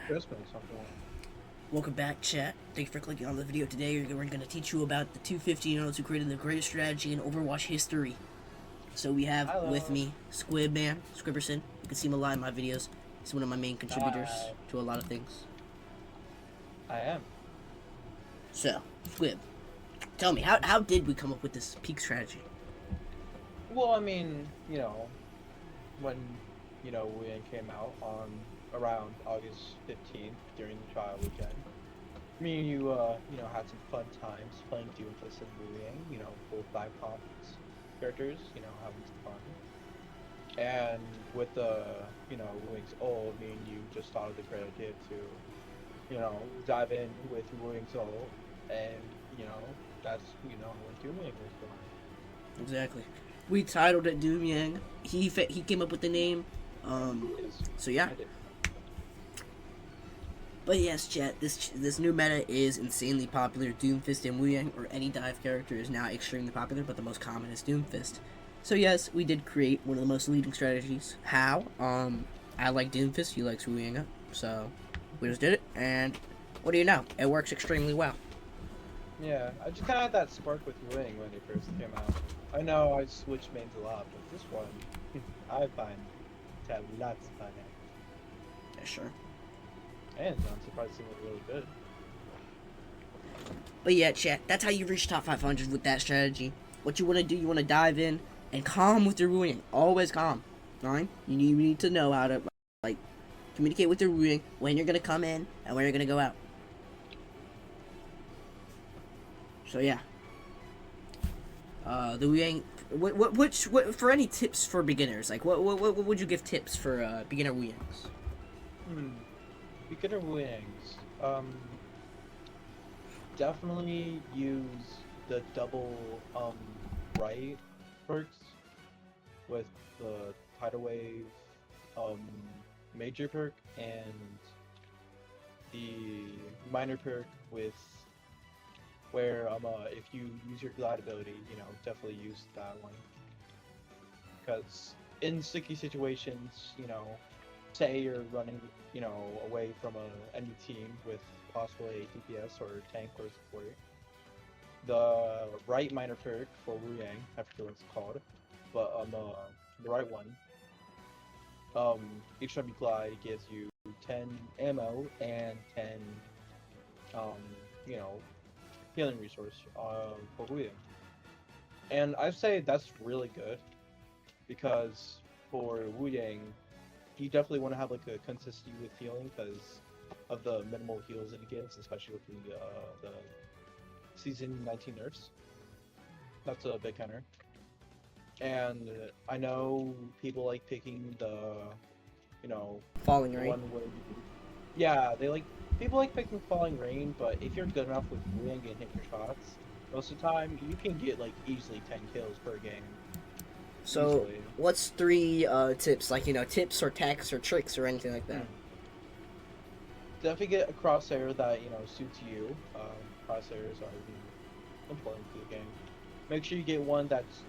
Christmas, something like Welcome back, chat. Thanks for clicking on the video today. We're going to teach you about the 250-year-olds who created the greatest strategy in Overwatch history. So we have with hello. me Squib Man, Squibberson. You can see him a lot in my videos. He's one of my main contributors Hi. to a lot of things. I am. So, Squib, tell me, how did we come up with this peak strategy? Well, I mean, when Wuyang came out on around August 15th during the trial weekend, me and you, had some fun times playing Doomfist and Wuyang, both Viacom's characters, having some fun. And with Wuyang's ult, me and you just thought of the great idea to, dive in with Wuyang's ult, and, that's, what Wuyang was born. Exactly. We titled it Doom Yang. He came up with the name. Um, Yes, so yeah. I did. But yes, chat, this new meta is insanely popular. Doomfist and Wuyang, or any dive character, is now extremely popular, but the most common is Doomfist. So yes, we did create one of the most leading strategies. How? I like Doomfist, he likes Wuyang, so we just did it, and what do you know? It works extremely well. Yeah, I just kind of had that spark with Wing when it first came out. I know I switched mains a lot, but this one, I find to have lots of fun Yeah, sure. at. And I'm surprisingly really good. But yeah, chat, that's how you reach top 500 with that strategy. What you want to do, you want to dive in and calm with your Wuyang. Always calm. Alright? You need to know how to, like, communicate with your Wuyang when you're going to come in and when you're going to go out. So yeah, the Wuyang. What for any tips for beginners? Like what would you give tips for beginner Wuyangs? Hmm. Beginner Wings. Definitely use the double right perks with the tidal wave um major perk and the minor perk with where if you use your glide ability, definitely use that one because in sticky situations, say you're running, away from a enemy team with possibly a DPS or tank or support, the right minor perk for Wuyang, I forget what it's called, but the right one, each time you glide gives you 10 ammo and 10 um, you know, healing resource for Wuyang. And I'd say that's really good because for Wuyang, you definitely want to have like a consistency with healing because of the minimal heals that it gives, especially with the season 19 nerfs. That's a big counter. And I know people like picking Falling the right. one where yeah, they like people like picking falling rain, but if you're good enough with Wuyang and hit your shots, most of the time you can get like easily 10 kills per game, So easily. what's three tips? Like tips or tactics or tricks or anything like that. Hmm. Definitely get a crosshair that suits you. Crosshairs are important to the game. Make sure you get one that's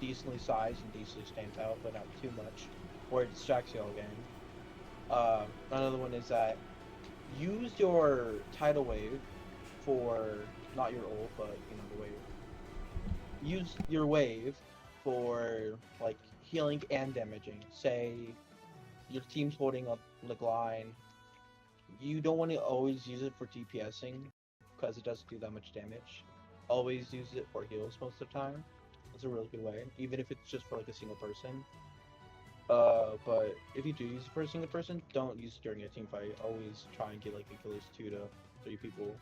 decently sized and decently stands out, but not too much, or it distracts you all game. Another one is that use your tidal wave for not your ult, but the wave. Use your wave for like healing and damaging. Say your team's holding up the line. You don't want to always use it for DPSing because it doesn't do that much damage. Always use it for heals most of the time. It's a really good way, even if it's just for like a single person. But if you do use it for a single person, don't use it during a team fight. Always try and get like at least 2 to 3 people,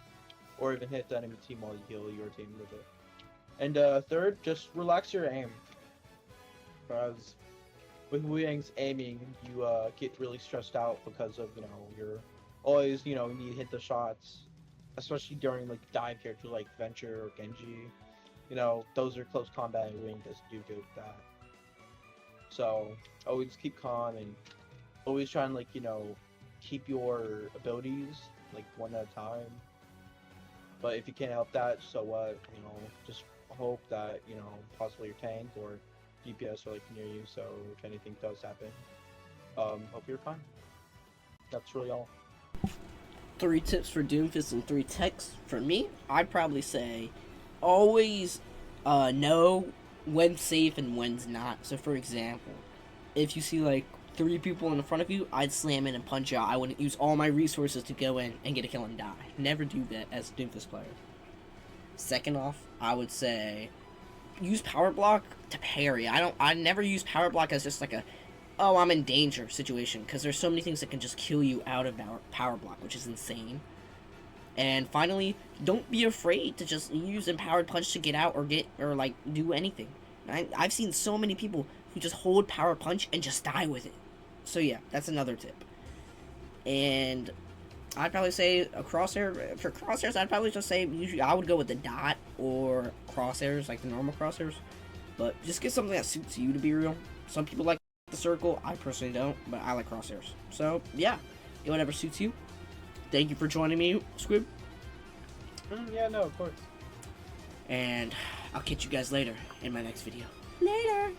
or even hit the enemy team while you heal your team with it. And third, just relax your aim. Because with Wuyang's aiming, you get really stressed out because of you're always need to hit the shots, especially during like dive characters like Venture or Genji. Those are close combat, and Wuyang doesn't do good with that. So always keep calm and always try and keep your abilities like one at a time. But if you can't help that, so what? Just hope that possibly your tank or DPS are like near you. So if anything does happen, hope you're fine. That's really all. 3 tips for Doomfist and 3 techs for me. I'd probably say always know when's safe and when's not. So for example, if you see like 3 people in front of you, I'd slam in and punch out. I wouldn't use all my resources to go in and get a kill and die. Never do that as a Doomfist player. Second off, I would say use power block to parry. I never use power block as just like a, oh, I'm in danger situation, because there's so many things that can just kill you out of power block, which is insane. And finally, don't be afraid to just use empowered punch to get out or like do anything. I've seen so many people who just hold power punch and just die with it. So yeah, that's another tip. And I'd probably say a crosshair. For crosshairs, I'd probably just say usually I would go with the dot or crosshairs, like the normal crosshairs. But just get something that suits you, to be real. Some people like the circle. I personally don't, but I like crosshairs. So yeah, get whatever suits you. Thank you for joining me, Squib. Yeah, no, of course. And I'll catch you guys later in my next video. Later.